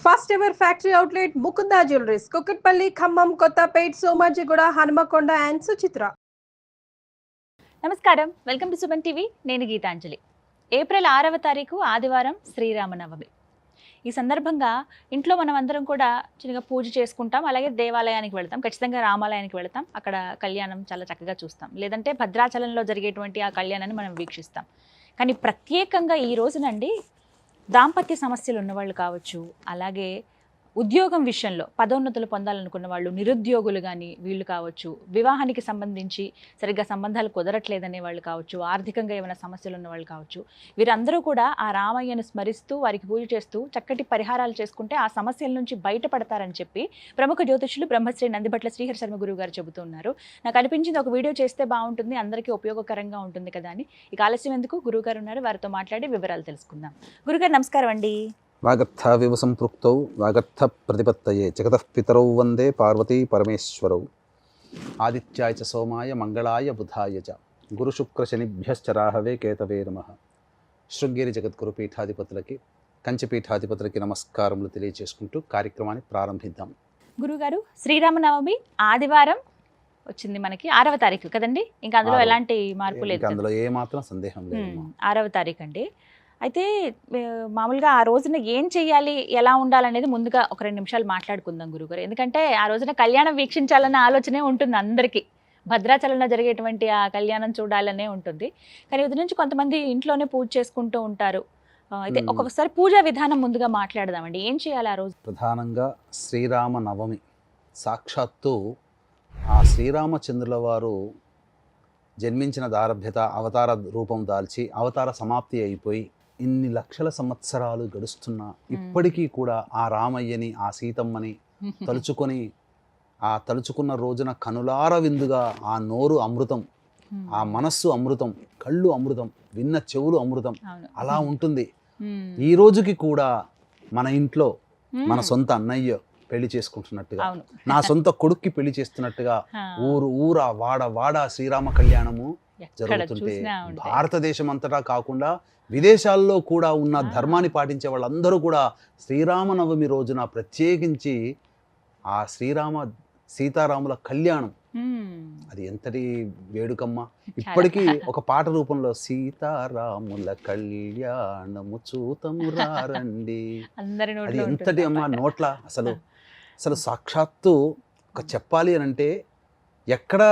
First ever factory outlet Mukunda jewelleries Kukatpally, Khammam, Kothapet, Somajiguda, Hanumakonda and Suchitra. నమస్కారం, welcome to Suman TV. నేను Gitanjali. April 6వ తారీఖు ఆదివారం, శ్రీరామనవమి. ఈ సందర్భంగా ఇంట్లో మనం అందరం కూడా చిన్నగా పూజ చేసుకుంటాం, అలాగే దేవాలయానికి వెళ్తాం, ఖచ్చితంగా రామాలయానికి వెళ్తాం, అక్కడ కళ్యాణం చాలా చక్కగా చూస్తాం, లేదంటే భద్రాచలంలో జరిగేటువంటి ఆ కళ్యాణాన్ని మనం వీక్షిస్తాం. కానీ ప్రత్యేకంగా ఈ రోజునండి దాంపత్య సమస్యలు ఉన్నవాళ్ళు కావచ్చు, అలాగే ఉద్యోగం విషయంలో పదోన్నతులు పొందాలనుకున్న వాళ్ళు, నిరుద్యోగులు కానీ వీళ్ళు కావచ్చు, వివాహానికి సంబంధించి సరిగ్గా సంబంధాలు కుదరట్లేదనే వాళ్ళు కావచ్చు, ఆర్థికంగా ఏమైనా సమస్యలు ఉన్న వాళ్ళు కావచ్చు, వీరందరూ కూడా ఆ రామయ్యను స్మరిస్తూ వారికి పూజ చేస్తూ చక్కటి పరిహారాలు చేసుకుంటే ఆ సమస్యల నుంచి బయటపడతారని చెప్పి ప్రముఖ జ్యోతిష్యులు బ్రహ్మశ్రీ నందిబట్ల శ్రీహరి శర్మ గురువు గారు చెబుతూ ఉన్నారు. నాకు అనిపించింది ఒక వీడియో చేస్తే బాగుంటుంది, అందరికీ ఉపయోగకరంగా ఉంటుంది కదా అని. ఇక ఆలస్యం ఎందుకు, గురువు గారు ఉన్నారు, వారితో మాట్లాడి వివరాలు తెలుసుకుందాం. గురుగారు నమస్కారం అండి. వాగర్థావివ సంపృక్తౌ వాగర్థ ప్రతిపత్తయే జగతః పితరౌ వందే పార్వతీ పరమేశ్వరౌ. ఆదిత్యాయ చ సోమాయ మంగళాయ బుధాయ చ గురుశుక్ర శనిభ్యశ్చ రాహవే కేతవే నమః. శృంగేరి జగద్గురు పీఠాధిపతులకి, కంచి పీఠాధిపతులకి నమస్కారములు తెలియజేసుకుంటూ కార్యక్రమాన్ని ప్రారంభిద్దాం. గురుగారు, శ్రీరామనవమి ఆదివారం వచ్చింది మనకి 6వ తారీఖు కదండి, ఇంకా అందులో ఎలాంటి మార్పు లేదు, అందులో ఏ మాత్రం సందేహం లేదు. 6వ తారీఖు అండి. అయితే మామూలుగా ఆ రోజున ఏం చెయ్యాలి, ఎలా ఉండాలనేది ముందుగా ఒక 2 నిమిషాలు మాట్లాడుకుందాం గురుగారు. ఎందుకంటే ఆ రోజున కళ్యాణం వీక్షించాలన్న ఆలోచనే ఉంటుంది అందరికీ, భద్రాచలంలో జరిగేటువంటి ఆ కళ్యాణం చూడాలనే ఉంటుంది. కానీ ఇది నుంచి కొంతమంది ఇంట్లోనే పూజ చేసుకుంటూ ఉంటారు. అయితే ఒక్కొక్కసారి పూజా విధానం ముందుగా మాట్లాడదామండి. ఏం చేయాలి ఆ రోజు? ప్రధానంగా శ్రీరామ నవమి, సాక్షాత్తు ఆ శ్రీరామచంద్రుల వారు జన్మించిన దారభ్యత, అవతార రూపం దాల్చి అవతార సమాప్తి అయిపోయి ఇన్ని లక్షల సంవత్సరాలు గడుస్తున్నా ఇప్పటికీ కూడా ఆ రామయ్యని, ఆ సీతమ్మని తలుచుకొని, ఆ తలుచుకున్న రోజున కనులార విందుగా ఆ నోరు అమృతం, ఆ మనస్సు అమృతం, కళ్ళు అమృతం, విన్న చెవులు అమృతం, అలా ఉంటుంది. ఈ రోజుకి కూడా మన ఇంట్లో మన సొంత అన్నయ్య పెళ్లి చేసుకుంటున్నట్టుగా, నా సొంత కొడుక్కి పెళ్లి చేస్తున్నట్టుగా ఊర వాడ శ్రీరామ కళ్యాణము జరుగుతుంటే, భారతదేశం అంతటా కాకుండా విదేశాల్లో కూడా ఉన్న ధర్మాన్ని పాటించే వాళ్ళందరూ కూడా శ్రీరామనవమి రోజున ప్రత్యేకించి ఆ సీతారాముల కళ్యాణం, అది ఎంతటి వేడుకమ్మ. ఇప్పటికీ ఒక పాట రూపంలో సీతారాముల కళ్యాణము చూతము రారండి, అది ఎంతటి అమ్మ నోట్ల. అసలు సాక్షాత్తు ఒక చెప్పాలి అని అంటే, ఎక్కడ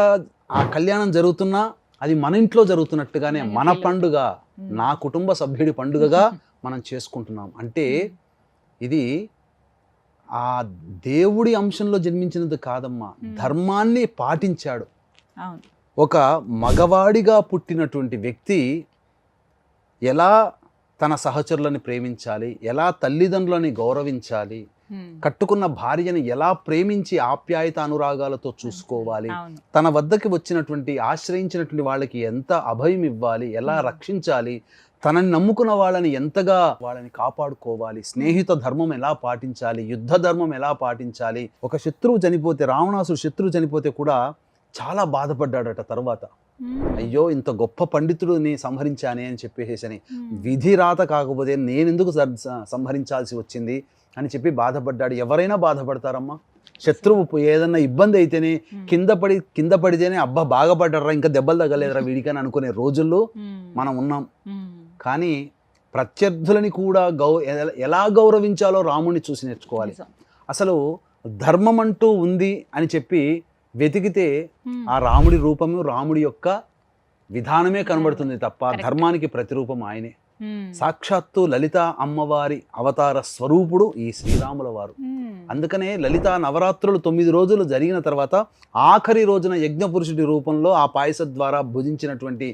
ఆ కళ్యాణం జరుగుతున్నా అది మన ఇంట్లో జరుగుతున్నట్టుగానే మన పండుగ, నా కుటుంబ సభ్యుడి పండుగగా మనం చేసుకుంటున్నాం. అంటే ఇది ఆ దేవుడి అంశంలో జన్మించినది కాదమ్మా, ధర్మాన్ని పాటించాడు. ఒక మగవాడిగా పుట్టినటువంటి వ్యక్తి ఎలా తన సహచరులను ప్రేమించాలి, ఎలా తల్లిదండ్రులని గౌరవించాలి, కట్టుకున్న భార్యని ఎలా ప్రేమించి ఆప్యాయత అనురాగాలతో చూసుకోవాలి, తన వద్దకి వచ్చినటువంటి ఆశ్రయించినటువంటి వాళ్ళకి ఎంత అభయం ఇవ్వాలి, ఎలా రక్షించాలి, తనని నమ్ముకున్న వాళ్ళని ఎంతగా వాళ్ళని కాపాడుకోవాలి, స్నేహిత ధర్మం ఎలా పాటించాలి, యుద్ధ ధర్మం ఎలా పాటించాలి. ఒక శత్రువు చనిపోతే, రావణాసుడు శత్రువు చనిపోతే కూడా చాలా బాధపడ్డాడట. తర్వాత అయ్యో ఇంత గొప్ప పండితుడిని సంహరించానే అని చెప్పేసి, విధి రాత కాకపోతే నేనెందుకు సంహరించాల్సి వచ్చింది అని చెప్పి బాధపడ్డాడు. ఎవరైనా బాధపడతారమ్మా. శత్రువు ఏదన్నా ఇబ్బంది అయితేనే కింద పడితేనే అబ్బా బాగుపడ్డారా, ఇంకా దెబ్బలు తగ్గలేదురా వీడికని అనుకునే రోజుల్లో మనం ఉన్నాం. కానీ ప్రత్యర్థులని కూడా ఎలా గౌరవించాలో రాముడిని చూసి నేర్చుకోవాలి. అసలు ధర్మం అంటూ ఉంది అని చెప్పి వెతికితే ఆ రాముడి రూపము, రాముడి యొక్క విధానమే కనబడుతుంది తప్ప ధర్మానికి ప్రతిరూపం ఆయనే. సాక్షాత్తు లలిత అమ్మవారి అవతార స్వరూపుడు ఈ శ్రీరాముల వారు. అందుకనే లలిత నవరాత్రులు 9 రోజులు జరిగిన తర్వాత ఆఖరి రోజున యజ్ఞపురుషుడి రూపంలో ఆ పాయస ద్వారా భుజించినటువంటి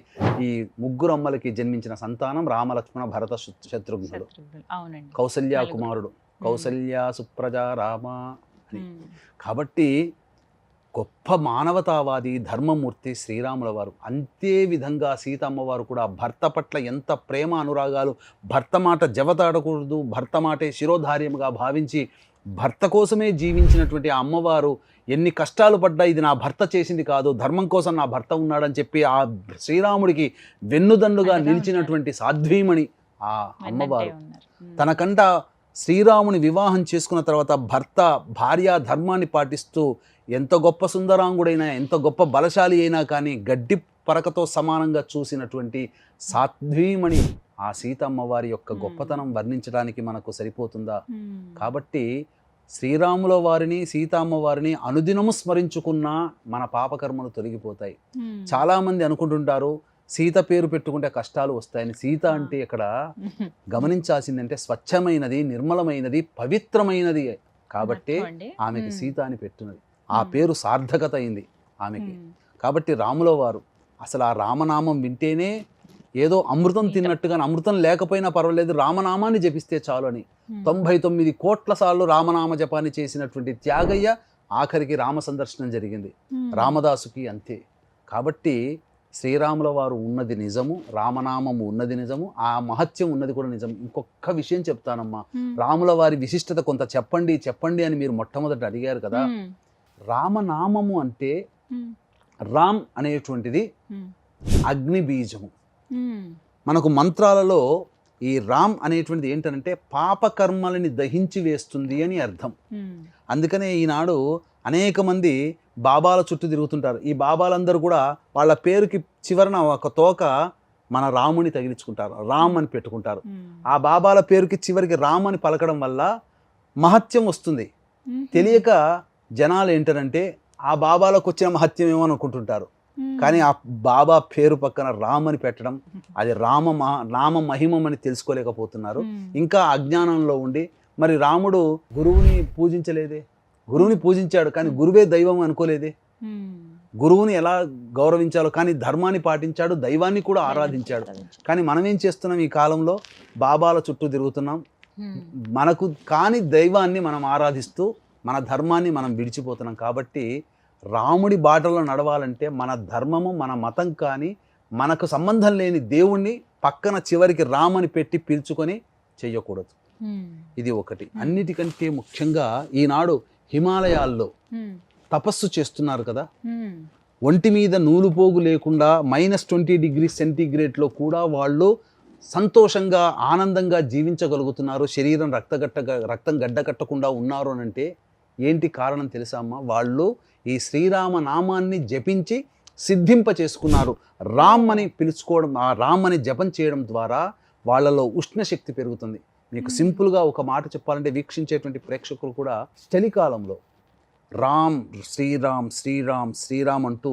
ఈ 3 అమ్మలకి జన్మించిన సంతానం రామలక్ష్మణ భరత శత్రుఘ్నుడు, కౌసల్య కుమారుడు, కౌసల్య సుప్రజా రామ అని. కాబట్టి గొప్ప మానవతావాది, ధర్మమూర్తి శ్రీరాముల వారు. అంతే విధంగా సీతమ్మవారు కూడా భర్త పట్ల ఎంత ప్రేమ అనురాగాలు, భర్త మాట జవతాడకూడదు, భర్త మాటే శిరోధార్యముగా భావించి భర్త కోసమే జీవించినటువంటి ఆ అమ్మవారు ఎన్ని కష్టాలు పడ్డా ఇది నా భర్త చేసింది కాదు, ధర్మం కోసం నా భర్త ఉన్నాడని చెప్పి ఆ శ్రీరాముడికి వెన్నుదన్నుగా నిలిచినటువంటి సాధ్వీమణి ఆ అమ్మవారు. తనకంట శ్రీరాముని వివాహం చేసుకున్న తర్వాత భర్త భార్య ధర్మాన్ని పాటిస్తూ ఎంత గొప్ప సుందరాంగుడైనా ఎంత గొప్ప బలశాలి అయినా కానీ గడ్డి పరకతో సమానంగా చూసినటువంటి సాధ్వీమణి ఆ సీతమ్మవారి యొక్క గొప్పతనం వర్ణించడానికి మనకు సరిపోతుందా? కాబట్టి శ్రీరాముల వారిని సీతమ్మ వారిని అనుదినము స్మరించుకున్నా మన పాపకర్మలు తొలగిపోతాయి. చాలామంది అనుకుంటుంటారు సీత పేరు పెట్టుకుంటే కష్టాలు వస్తాయని. సీత అంటే ఇక్కడ గమనించాల్సిందంటే స్వచ్ఛమైనది, నిర్మలమైనది, పవిత్రమైనది. కాబట్టి ఆమెకి సీత అని పెట్టున్నది. ఆ పేరు సార్థకత అయింది ఆమెకి. కాబట్టి రాముల వారు అసలు ఆ రామనామం వింటేనే ఏదో అమృతం తిన్నట్టుగానే, అమృతం లేకపోయినా పర్వాలేదు రామనామాన్ని జపిస్తే చాలు అని 99 కోట్ల సార్లు రామనామ జపాన్ని చేసినటువంటి త్యాగయ్య ఆఖరికి రామ సందర్శనం జరిగింది. రామదాసుకి అంతే. కాబట్టి శ్రీరాముల వారు ఉన్నది నిజము, రామనామము ఉన్నది నిజము, ఆ మహత్యం ఉన్నది కూడా నిజం. ఇంకొక విషయం చెప్తానమ్మా, రాముల వారి విశిష్టత కొంత చెప్పండి చెప్పండి అని మీరు మొట్టమొదట అడిగారు కదా. రామనామము అంటే రామ్ అనేటువంటిది అగ్ని బీజము. మనకు మంత్రాలలో ఈ రామ్ అనేటువంటిది ఏంటంటే పాపకర్మలని దహించి వేస్తుంది అని అర్థం. అందుకనే ఈనాడు అనేక మంది బాబాల చుట్టూ తిరుగుతుంటారు. ఈ బాబాలందరూ కూడా వాళ్ళ పేరుకి చివరన ఒక తోక మన రాముని తగిలించుకుంటారు, రామ్ అని పెట్టుకుంటారు. ఆ బాబాల పేరుకి చివరికి రామ్ అని పలకడం వల్ల మహత్యం వస్తుంది. తెలియక జనాలు ఏంటంటే ఆ బాబాలకు వచ్చిన మహత్యం ఏమో అనుకుంటుంటారు. కానీ ఆ బాబా పేరు పక్కన రామ్ అని పెట్టడం, అది రామ మహిమం అని తెలుసుకోలేకపోతున్నారు. ఇంకా అజ్ఞానంలో ఉండి మరి రాముడు గురువుని పూజించలేదే, గురువుని పూజించాడు కానీ గురువే దైవం అనుకోలేదే. గురువుని ఎలా గౌరవించాలో కానీ ధర్మాన్ని పాటించాడు, దైవాన్ని కూడా ఆరాధించాడు. కానీ మనం ఏం చేస్తున్నాం ఈ కాలంలో? బాబాల చుట్టూ తిరుగుతున్నాం. మనకు కాని దైవాన్ని మనం ఆరాధిస్తూ మన ధర్మాన్ని మనం విడిచిపోతున్నాం. కాబట్టి రాముడి బాటలో నడవాలంటే మన ధర్మము, మన మతం కానీ మనకు సంబంధం లేని దేవుణ్ణి పక్కన చివరికి రామని పెట్టి పిలుచుకొని చెయ్యకూడదు. ఇది ఒకటి. అన్నిటికంటే ముఖ్యంగా ఈనాడు హిమాలయాల్లో తపస్సు చేస్తున్నారు కదా. ఒంటి మీద నూలుపోగు లేకుండా -20 డిగ్రీ సెంటీగ్రేడ్లో కూడా వాళ్ళు సంతోషంగా ఆనందంగా జీవించగలుగుతున్నారు. శరీరం రక్తం గడ్డకట్టకుండా ఉన్నారు అని అంటే ఏంటి కారణం తెలుసా అమ్మా? వాళ్ళు ఈ శ్రీరామ నామాన్ని జపించి సిద్ధింప చేసుకున్నారు. రామ్ అని పిలుచుకోవడం, ఆ రామ్ అని జపం చేయడం ద్వారా వాళ్ళలో ఉష్ణశక్తి పెరుగుతుంది. మీకు సింపుల్గా ఒక మాట చెప్పాలంటే వీక్షించేటువంటి ప్రేక్షకులు కూడా చలికాలంలో రామ్ శ్రీరామ్ శ్రీరామ్ శ్రీరామ్ అంటూ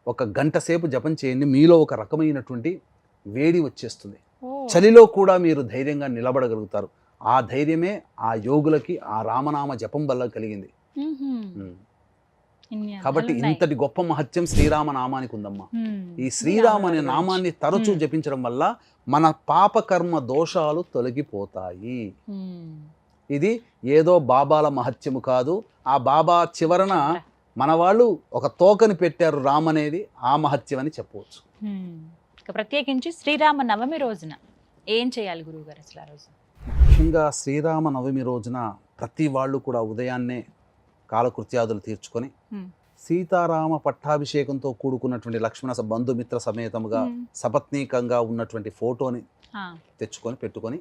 ఒక గంట సేపు జపం చేయండి, మీలో ఒక రకమైనటువంటి వేడి వచ్చేస్తుంది. చలిలో కూడా మీరు ధైర్యంగా నిలబడగలుగుతారు. ఆ ధైర్యమే ఆ యోగులకి ఆ రామనామ జపం వల్ల కలిగింది. కాబట్టి ఇంతటి గొప్ప మహత్యం శ్రీరామ నామానికి ఉందమ్మా. ఈ శ్రీరామ అనే నామాన్ని తరచూ జపించడం వల్ల మన పాపకర్మ దోషాలు తొలగిపోతాయి. ఇది ఏదో బాబాల మహత్యము కాదు. ఆ బాబా చివరన మన వాళ్ళు ఒక తోకని పెట్టారు రామ్ అనేది, ఆ మహత్యం అని చెప్పవచ్చు. ప్రత్యేకించి శ్రీరామ నవమి రోజున ఏం చేయాలి గురువుగారు అసలు ఆ రోజు? ముఖ్యంగా శ్రీరామ నవమి రోజున ప్రతి వాళ్ళు కూడా ఉదయాన్నే కాలకృత్యాదులు తీర్చుకొని సీతారామ పట్టాభిషేకంతో కూడుకున్నటువంటి లక్ష్మణ బంధుమిత్ర సమేతముగా సపత్నీకంగా ఉన్నటువంటి ఫోటోని తెచ్చుకొని పెట్టుకొని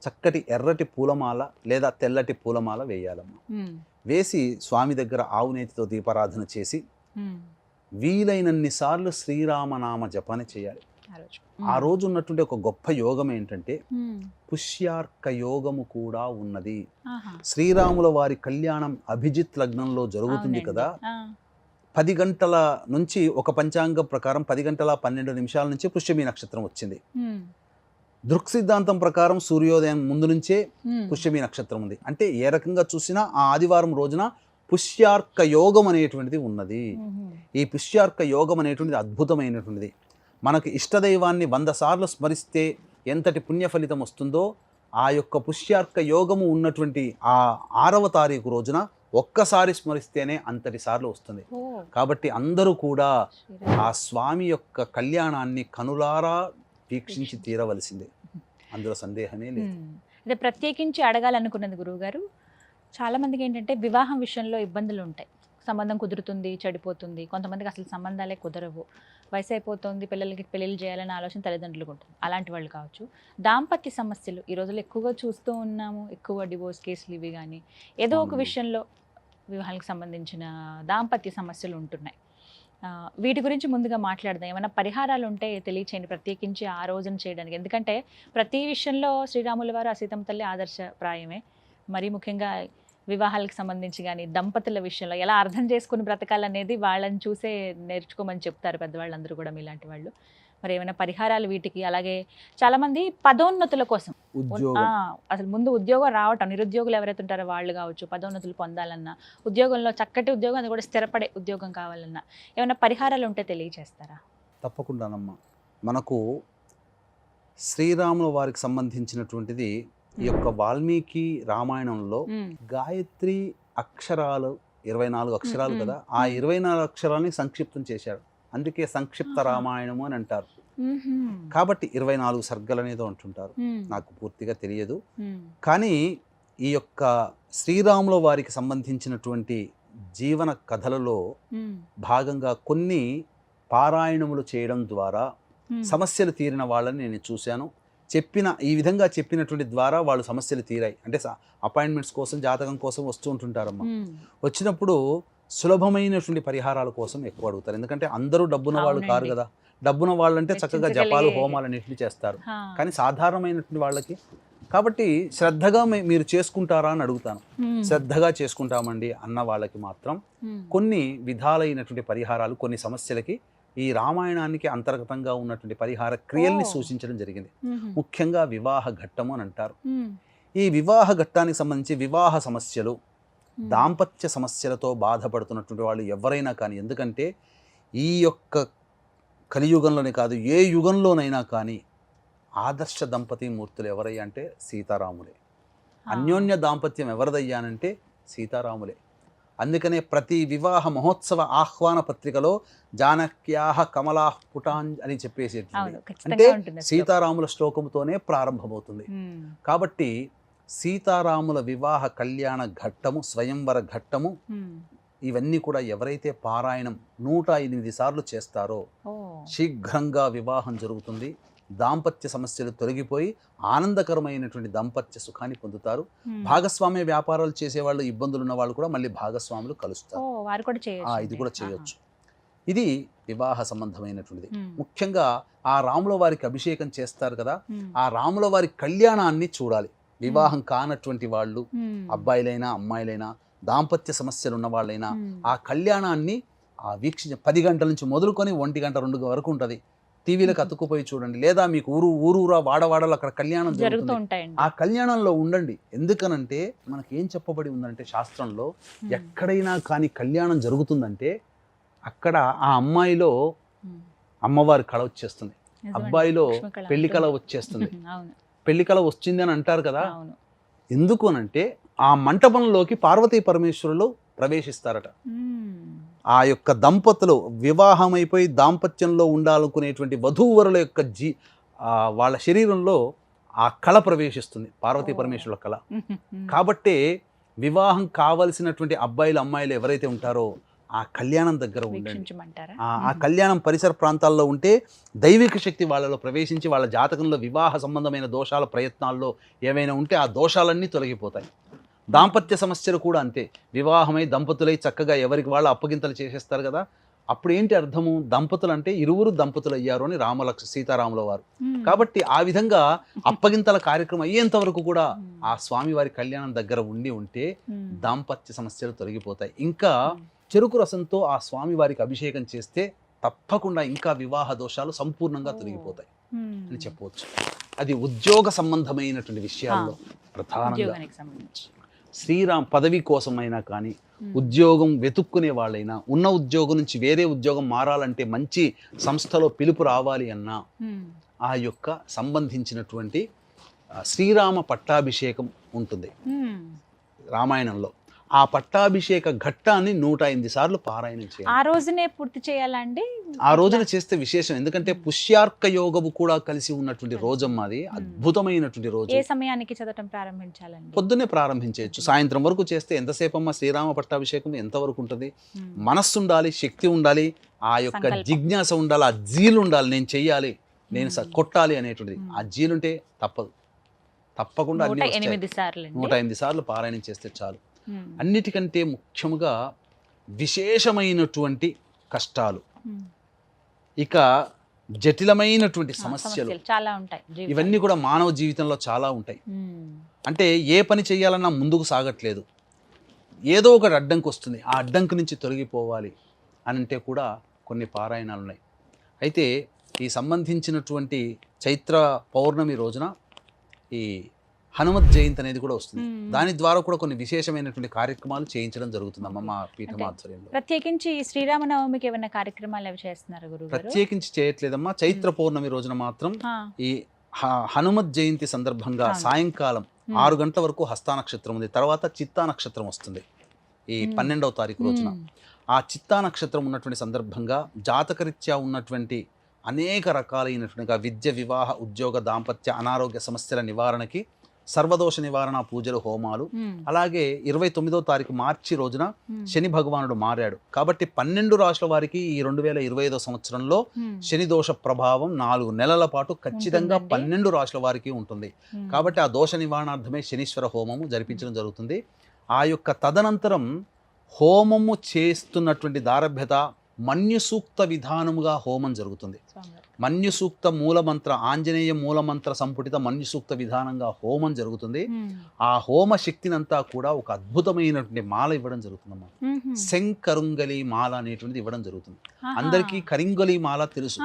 చక్కటి ఎర్రటి పూలమాల లేదా తెల్లటి పూలమాల వేయాలమ్మా. వేసి స్వామి దగ్గర ఆవునేతితో దీపారాధన చేసి వీలైనన్ని సార్లు శ్రీరామనామ జపాన్ని చేయాలి. ఆ రోజు ఉన్నటువంటి ఒక గొప్ప యోగం ఏంటంటే పుష్యార్క యోగము కూడా ఉన్నది. శ్రీరాముల వారి కళ్యాణం అభిజిత్ లగ్నంలో జరుగుతుంది కదా. 10 గంటల నుంచి ఒక పంచాంగం ప్రకారం 10 గంటల 12 నిమిషాల నుంచి పుష్యమి నక్షత్రం వచ్చింది. దృక్ సిద్ధాంతం ప్రకారం సూర్యోదయం ముందు నుంచే పుష్యమి నక్షత్రం ఉంది. అంటే ఏ రకంగా చూసినా ఆ ఆదివారం రోజున పుష్యార్క యోగం అనేటువంటిది ఉన్నది. ఈ పుష్యార్క యోగం అనేటువంటిది అద్భుతమైనటువంటిది. మనకు ఇష్టదైవాన్ని 100 సార్లు స్మరిస్తే ఎంతటి పుణ్య ఫలితం వస్తుందో ఆ యొక్క పుష్యార్క యోగము ఉన్నటువంటి ఆ 6వ తారీఖు రోజున ఒక్కసారి స్మరిస్తేనే అంతటి సార్లు వస్తుంది. కాబట్టి అందరూ కూడా ఆ స్వామి యొక్క కళ్యాణాన్ని కనులారా వీక్షించి తీరవలసిందే, అందులో సందేహమే లేదు. అదే ప్రత్యేకించి అడగాలనుకున్నది గురువుగారు, చాలా మందికి ఏంటంటే వివాహం విషయంలో ఇబ్బందులు ఉంటాయి. సంబంధం కుదురుతుంది, చెడిపోతుంది. కొంతమందికి అసలు సంబంధాలే కుదరవు. వయసు అయిపోతుంది, పిల్లలకి పెళ్ళిళ్ళు చేయాలనే ఆలోచన తల్లిదండ్రులకు ఉంటుంది. అలాంటి వాళ్ళు కావచ్చు. దాంపత్య సమస్యలు ఈ రోజుల్లో ఎక్కువగా చూస్తూ ఉన్నాము. ఎక్కువ డివోర్స్ కేసులు ఇవి కానీ ఏదో ఒక విషయంలో వివాహాలకు సంబంధించిన దాంపత్య సమస్యలు ఉంటున్నాయి. వీటి గురించి ముందుగా మాట్లాడదాం. ఏమైనా పరిహారాలు ఉంటే తెలియచేయండి, ప్రత్యేకించి ఆ రోజున చేయడానికి. ఎందుకంటే ప్రతి విషయంలో శ్రీరాముల వారు సీతమ్మ తల్లి ఆదర్శప్రాయమే. మరీ ముఖ్యంగా వివాహాలకు సంబంధించి కానీ దంపతుల విషయంలో ఎలా అర్థం చేసుకుని బ్రతకాలనేది వాళ్ళని చూసే నేర్చుకోమని చెప్తారు పెద్దవాళ్ళందరూ కూడా, మీలాంటి వాళ్ళు. మరి ఏమైనా పరిహారాలు వీటికి? అలాగే చాలామంది పదోన్నతుల కోసం, అసలు ముందు ఉద్యోగం రావటం, నిరుద్యోగులు ఎవరైతే ఉంటారో వాళ్ళు కావచ్చు, పదోన్నతులు పొందాలన్నా, ఉద్యోగంలో చక్కటి ఉద్యోగం, అది కూడా స్థిరపడే ఉద్యోగం కావాలన్నా ఏమైనా పరిహారాలు ఉంటే తెలియచేస్తారా? తప్పకుండానమ్మా. మనకు శ్రీరాముల వారికి సంబంధించినటువంటిది ఈ యొక్క వాల్మీకి రామాయణంలో గాయత్రి అక్షరాలు 24 అక్షరాలు కదా, ఆ 24 అక్షరాలని సంక్షిప్తం చేశాడు. అందుకే సంక్షిప్త రామాయణము అని అంటారు. కాబట్టి 24 సర్గలు అనేది అంటుంటారు. నాకు పూర్తిగా తెలియదు. కానీ ఈ యొక్క శ్రీరాముల వారికి సంబంధించినటువంటి జీవన కథలలో భాగంగా కొన్ని పారాయణములు చేయడం ద్వారా సమస్యలు తీరిన వాళ్ళని నేను చూశాను. ఈ విధంగా చెప్పినటువంటి ద్వారా వాళ్ళు సమస్యలు తీరాయి. అంటే అపాయింట్మెంట్స్ కోసం, జాతకం కోసం వస్తూ ఉంటుంటారమ్మా. వచ్చినప్పుడు సులభమైనటువంటి పరిహారాల కోసం ఎక్కువ అడుగుతారు. ఎందుకంటే అందరూ డబ్బున్న వాళ్ళు కారు కదా. డబ్బున్న వాళ్ళంటే చక్కగా జపాలు, హోమాలు అన్నింటినీ చేస్తారు. కానీ సాధారణమైనటువంటి వాళ్ళకి, కాబట్టి శ్రద్ధగా మీరు చేసుకుంటారా అని అడుగుతాను. శ్రద్ధగా చేసుకుంటామండి అన్న వాళ్ళకి మాత్రం కొన్ని విధాలైనటువంటి పరిహారాలు, కొన్ని సమస్యలకి ఈ రామాయణానికి అంతర్గతంగా ఉన్నటువంటి పరిహార క్రియల్ని సూచించడం జరిగింది. ముఖ్యంగా వివాహ ఘట్టము అని అంటారు. ఈ వివాహ ఘట్టానికి సంబంధించి వివాహ సమస్యలు, దాంపత్య సమస్యలతో బాధపడుతున్నటువంటి వాళ్ళు ఎవరైనా కానీ, ఎందుకంటే ఈ యొక్క కలియుగంలోనే కాదు, ఏ యుగంలోనైనా కానీ ఆదర్శ దంపతి మూర్తులు ఎవరయ్యా అంటే సీతారాములే. అన్యోన్య దాంపత్యం ఎవరిదయ్యానంటే సీతారాములే. అందుకనే ప్రతి వివాహ మహోత్సవ ఆహ్వాన పత్రికలో జానక్యాహ కమలా పుటాన్ అని చెప్పేసి, అంటే సీతారాముల శ్లోకంతోనే ప్రారంభమవుతుంది. కాబట్టి సీతారాముల వివాహ కళ్యాణ ఘట్టము, స్వయంవర ఘట్టము, ఇవన్నీ కూడా ఎవరైతే పారాయణం 108 సార్లు చేస్తారో శీఘ్రంగా వివాహం జరుగుతుంది. దాంపత్య సమస్యలు తొలగిపోయి ఆనందకరమైనటువంటి దాంపత్య సుఖాన్ని పొందుతారు. భాగస్వామ్య వ్యాపారాలు చేసేవాళ్ళు, ఇబ్బందులు ఉన్న వాళ్ళు కూడా మళ్ళీ భాగస్వాములు కలుస్తారు. ఇది కూడా చేయొచ్చు. ఇది వివాహ సంబంధమైనటువంటిది. ముఖ్యంగా ఆ రాముల వారికి అభిషేకం చేస్తారు కదా, ఆ రాముల వారి కళ్యాణాన్ని చూడాలి. వివాహం కానటువంటి వాళ్ళు, అబ్బాయిలైనా అమ్మాయిలైనా, దాంపత్య సమస్యలు ఉన్న వాళ్ళైనా ఆ కళ్యాణాన్ని వీక్షించ 10 గంటల నుంచి మొదలుకొని 1 గంట 2 వరకు ఉంటుంది. టీవీలకు అతుక్కుపోయి చూడండి, లేదా మీకు ఊరూరా వాడవాడలో అక్కడ కళ్యాణం జరుగుతుంది, ఆ కళ్యాణంలో ఉండండి. ఎందుకనంటే మనకి ఏం చెప్పబడి ఉందంటే శాస్త్రంలో, ఎక్కడైనా కానీ కళ్యాణం జరుగుతుందంటే అక్కడ ఆ అమ్మాయిలో అమ్మవారి కళ వచ్చేస్తుంది, అబ్బాయిలో పెళ్లి కళ వచ్చేస్తుంది. పెళ్లి కళ వచ్చింది అని అంటారు కదా. ఎందుకు అనంటే ఆ మంటపంలోకి పార్వతీ పరమేశ్వరులు ప్రవేశిస్తారట. ఆ యొక్క దంపతులు వివాహమైపోయి దాంపత్యంలో ఉండాలనుకునేటువంటి వధూవరుల యొక్క వాళ్ళ శరీరంలో ఆ కళ ప్రవేశిస్తుంది, పార్వతీ పరమేశ్వరుల కళ. కాబట్టి వివాహం కావలసినటువంటి అబ్బాయిలు అమ్మాయిలు ఎవరైతే ఉంటారో ఆ కళ్యాణం దగ్గర ఉండండి. ఆ కళ్యాణం పరిసర ప్రాంతాల్లో ఉంటే దైవిక శక్తి వాళ్ళలో ప్రవేశించి వాళ్ళ జాతకంలో వివాహ సంబంధమైన దోషాల ప్రయత్నాల్లో ఏమైనా ఉంటే ఆ దోషాలన్నీ తొలగిపోతాయి. దాంపత్య సమస్యలు కూడా అంతే. వివాహమై దంపతులై చక్కగా ఎవరికి వాళ్ళు అప్పగింతలు చేసేస్తారు కదా, అప్పుడు ఏంటి అర్థము? దంపతులు అంటే ఇరువురు దంపతులు అయ్యారు అని సీతారాముల వారు. కాబట్టి ఆ విధంగా అప్పగింతల కార్యక్రమం అయ్యేంత వరకు కూడా ఆ స్వామివారి కళ్యాణం దగ్గర ఉంటే దాంపత్య సమస్యలు తొలగిపోతాయి. ఇంకా చెరుకు రసంతో ఆ స్వామి వారికి అభిషేకం చేస్తే తప్పకుండా ఇంకా వివాహ దోషాలు సంపూర్ణంగా తొలగిపోతాయి అని చెప్పవచ్చు. అది ఉద్యోగ సంబంధమైనటువంటి విషయాల్లో ప్రధానంగా శ్రీరామ్ పదవి కోసమైనా కానీ, ఉద్యోగం వెతుక్కునే వాళ్ళైనా, ఉన్న ఉద్యోగం నుంచి వేరే ఉద్యోగం మారాలంటే, మంచి సంస్థలో పిలుపు రావాలి అన్నా ఆ యొక్క సంబంధించినటువంటి శ్రీరామ పట్టాభిషేకం ఉంటుంది రామాయణంలో. ఆ పట్టాభిషేక ఘట్టాన్ని 108 సార్లు పారాయణం చేయాలి. ఆ రోజునే పూర్తి చేయాలండి? ఆ రోజున చేస్తే విశేషం, ఎందుకంటే పుష్యార్క యోగము కూడా కలిసి ఉన్నటువంటి రోజమ్మా అది. అద్భుతమైనటువంటి రోజు. ఏ సమయానికి చదవటం ప్రారంభించాలండి? పొద్దున్నే ప్రారంభించవచ్చు, సాయంత్రం వరకు చేస్తే ఎంతసేపు అమ్మా శ్రీరామ పట్టాభిషేకం ఎంతవరకు ఉంటుంది? మనస్సు ఉండాలి, శక్తి ఉండాలి, ఆ యొక్క సంకల్పం. జిజ్ఞాస ఉండాలి, ఆ జీలు ఉండాలి, నేను చెయ్యాలి, నేను కొట్టాలి అనేటువంటిది. ఆ జీలుంటే తప్పకుండా అన్ని 108 సార్లు 108 సార్లు పారాయణం చేస్తే చాలు. అన్నిటికంటే ముఖ్యముగా విశేషమైనటువంటి కష్టాలు, ఇక జటిలమైనటువంటి సమస్యలు చాలా ఉంటాయి. ఇవన్నీ కూడా మానవ జీవితంలో చాలా ఉంటాయి. అంటే ఏ పని చేయాలన్నా ముందుకు సాగట్లేదు, ఏదో ఒకటి అడ్డంకి వస్తుంది, ఆ అడ్డంకి నుంచి తొలగిపోవాలి అని అంటే కూడా కొన్ని పారాయణాలు ఉన్నాయి. అయితే ఈ సంబంధించినటువంటి చైత్ర పౌర్ణమి రోజున ఈ హనుమత్ జయంతి అనేది కూడా వస్తుంది. దాని ద్వారా కూడా కొన్ని విశేషమైనటువంటి కార్యక్రమాలు చేయించడం జరుగుతుందమ్మా మా పీఠం ఆధ్వర్యంలో. ప్రత్యేకించి శ్రీరామనవమికి ఏమైనా కార్యక్రమాలు అవి చేస్తున్నారు గురుగారు? ప్రత్యేకించి చేయట్లేదమ్మా. చైత్ర పౌర్ణమి రోజున మాత్రం ఈ హనుమత్ జయంతి సందర్భంగా సాయంకాలం 6 గంటల వరకు హస్త నక్షత్రం ఉంది, తర్వాత చిత్తా నక్షత్రం వస్తుంది ఈ 12వ తారీఖు రోజున. ఆ చిత్తా నక్షత్రం ఉన్నటువంటి సందర్భంగా జాతకరీత్యా ఉన్నటువంటి అనేక రకాలైనటువంటి విద్య, వివాహ, ఉద్యోగ, దాంపత్య, అనారోగ్య సమస్యల నివారణకి సర్వదోష నివారణ పూజలు, హోమాలు. అలాగే 29వ తారీఖు మార్చి రోజున శని భగవానుడు మారాడు కాబట్టి 12 రాశుల వారికి ఈ 2025 సంవత్సరంలో శని దోష ప్రభావం 4 నెలల పాటు ఖచ్చితంగా 12 రాశుల వారికి ఉంటుంది. కాబట్టి ఆ దోష నివారణార్థమే శనీశ్వర హోమము జరిపించడం జరుగుతుంది. ఆ యొక్క తదనంతరం హోమము చేస్తున్నటువంటి దారభ్యత మన్యుసూక్త విధానముగా హోమం జరుగుతుంది. మన్యుసూక్త మూలమంత్ర, ఆంజనేయ మూలమంత్ర సంపుటిత మన్యుసూక్త విధానంగా హోమం జరుగుతుంది. ఆ హోమ శక్తినంతా కూడా ఒక అద్భుతమైనటువంటి మాల ఇవ్వడం జరుగుతుందమ్మా. శంకరుంగలి మాల అనేటువంటిది ఇవ్వడం జరుగుతుంది. అందరికీ కరింగలి మాల తెలుసు,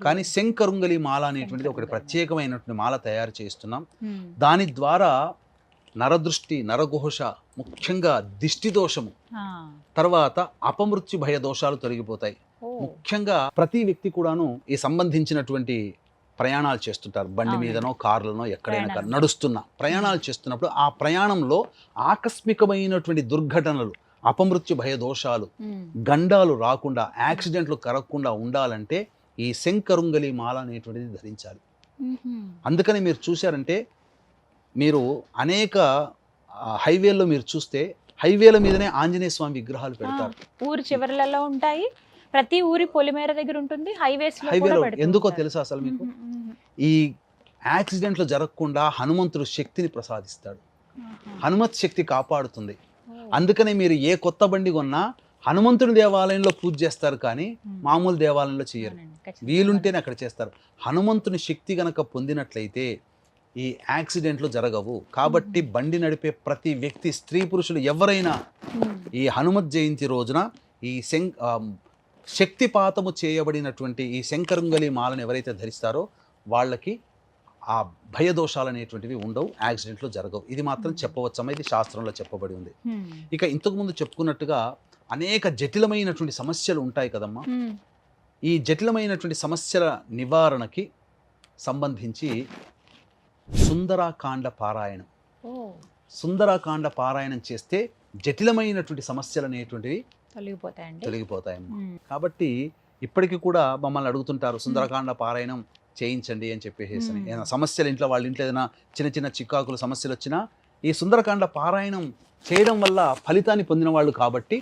కానీ శంకరుంగలి మాల అనేటువంటిది ఒకటి ప్రత్యేకమైనటువంటి మాల తయారు చేస్తున్నాం. దాని ద్వారా నరదృష్టి, నరఘోష, ముఖ్యంగా దిష్టి దోషము, తర్వాత అపమృత్యు భయ దోషాలు తొలగిపోతాయి. ముఖ్యంగా ప్రతి వ్యక్తి కూడాను ఈ సంబంధించినటువంటి ప్రయాణాలు చేస్తుంటారు, బండి మీదనో కార్లనో ఎక్కడైనా నడుస్తున్న ప్రయాణాలు చేస్తున్నప్పుడు ఆ ప్రయాణంలో ఆకస్మికమైనటువంటి దుర్ఘటనలు, అపమృత్యు భయ దోషాలు, గండాలు రాకుండా, యాక్సిడెంట్లు కరగకుండా ఉండాలంటే ఈ శంకరుంగలి మాల అనేటువంటిది ధరించాలి. అందుకని మీరు చూశారంటే, మీరు అనేక హైవేల్లో మీరు చూస్తే హైవేల మీదనే ఆంజనేయ స్వామి విగ్రహాలు పెడతారు. ఊరి చివరలలో ఉంటాయి, ప్రతి ఊరి పొలిమేర దగ్గర ఉంటుంది, హైవేలో. ఎందుకో తెలుసా అసలు మీకు? ఈ యాక్సిడెంట్లు జరగకుండా హనుమంతుడు శక్తిని ప్రసాదిస్తాడు, హనుమత్ శక్తి కాపాడుతుంది. అందుకనే మీరు ఏ కొత్త బండి కొన్నా హనుమంతుని దేవాలయంలో పూజ చేస్తారు, కానీ మామూలు దేవాలయంలో చేయరు. వీలుంటేనే అక్కడ చేస్తారు. హనుమంతుని శక్తి గనక పొందినట్లయితే ఈ యాక్సిడెంట్లు జరగవు. కాబట్టి బండి నడిపే ప్రతి వ్యక్తి, స్త్రీ పురుషులు ఎవరైనా ఈ హనుమత్ జయంతి రోజున ఈ శక్తిపాతము చేయబడినటువంటి ఈ శంకరుంగలి మాలను ఎవరైతే ధరిస్తారో వాళ్ళకి ఆ భయదోషాలు అనేటువంటివి ఉండవు, యాక్సిడెంట్లు జరగవు. ఇది మాత్రం చెప్పవచ్చమ్మా, ఇది శాస్త్రంలో చెప్పబడి ఉంది. ఇక ఇంతకుముందు చెప్పుకున్నట్టుగా అనేక జటిలమైనటువంటి సమస్యలు ఉంటాయి కదమ్మా. ఈ జటిలమైనటువంటి సమస్యల నివారణకి సంబంధించి సుందరాకాండ పారాయణం, సుందరాకాండ పారాయణం చేస్తే జటిలమైనటువంటి సమస్యలు అనేటువంటివి తొలగిపోతాయమ్మా. కాబట్టి ఇప్పటికీ కూడా మమ్మల్ని అడుగుతుంటారు, సుందరకాండ పారాయణం చేయించండి అని చెప్పేసి. ఏదైనా సమస్యలు ఇంట్లో, వాళ్ళ ఇంట్లో ఏదైనా చిన్న చిన్న చికాకులు సమస్యలు వచ్చినా ఈ సుందరకాండ పారాయణం చేయడం వల్ల ఫలితాన్ని పొందిన వాళ్ళు కాబట్టి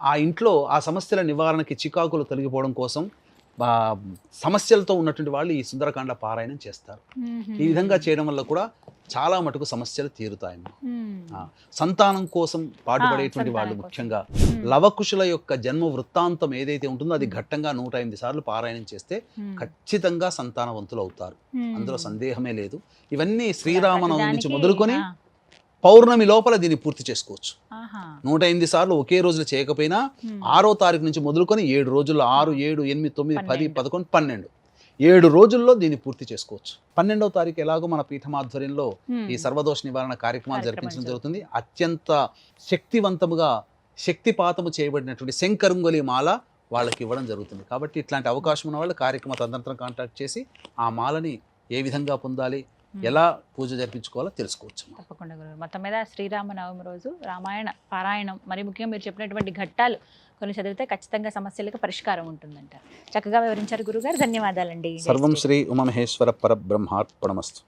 ఆ ఇంట్లో ఆ సమస్యల నివారణకి, చికాకులు తొలగిపోవడం కోసం సమస్యలతో ఉన్నటువంటి వాళ్ళు ఈ సుందరకాండ పారాయణం చేస్తారు. ఈ విధంగా చేయడం వల్ల కూడా చాలా మటుకు సమస్యలు తీరుతాయమ్మా. సంతానం కోసం పాటుపడేటువంటి వాళ్ళు, ముఖ్యంగా లవకుశుల యొక్క జన్మ వృత్తాంతం ఏదైతే ఉంటుందో అది ఘట్టంగా 108 సార్లు పారాయణం చేస్తే ఖచ్చితంగా సంతానవంతులు అవుతారు, అందులో సందేహమే లేదు. ఇవన్నీ శ్రీరామనవమి నుంచి మొదలుకొని పౌర్ణమి లోపల దీన్ని పూర్తి చేసుకోవచ్చు. 108 సార్లు ఒకే రోజులో చేయకపోయినా 6వ తారీఖు నుంచి మొదలుకొని 7 రోజుల్లో, 6, 7, 8, 9, 10, 11, 12, 7 రోజుల్లో దీన్ని పూర్తి చేసుకోవచ్చు. 12వ తారీఖు ఎలాగో మన పీఠమాధ్వర్యంలో ఈ సర్వదోష నివారణ కార్యక్రమాలు జరిపించడం జరుగుతుంది. అత్యంత శక్తివంతముగా శక్తిపాతము చేయబడినటువంటి శంకరుంగలి మాల వాళ్ళకి ఇవ్వడం జరుగుతుంది. కాబట్టి ఇట్లాంటి అవకాశం ఉన్న వాళ్ళు కార్యక్రమ తదనంతరం కాంటాక్ట్ చేసి ఆ మాలని ఏ విధంగా పొందాలి, ఎలా పూజ జరిపించుకోవాలో తెలుసుకోవచ్చు. తప్పకుండా గురుగారు. మొత్తం మీద శ్రీరామనవమి రోజు రామాయణ పారాయణం, మరి ముఖ్యంగా మీరు చెప్పినటువంటి ఘట్టాలు కొన్ని చదివితే ఖచ్చితంగా సమస్యలకు పరిష్కారం ఉంటుందంటారు. చక్కగా వివరించారు గురుగారు. ధన్యవాదాలండి. సర్వం శ్రీ ఉమామహేశ్వర పరబ్రహ్మార్పణమస్తు.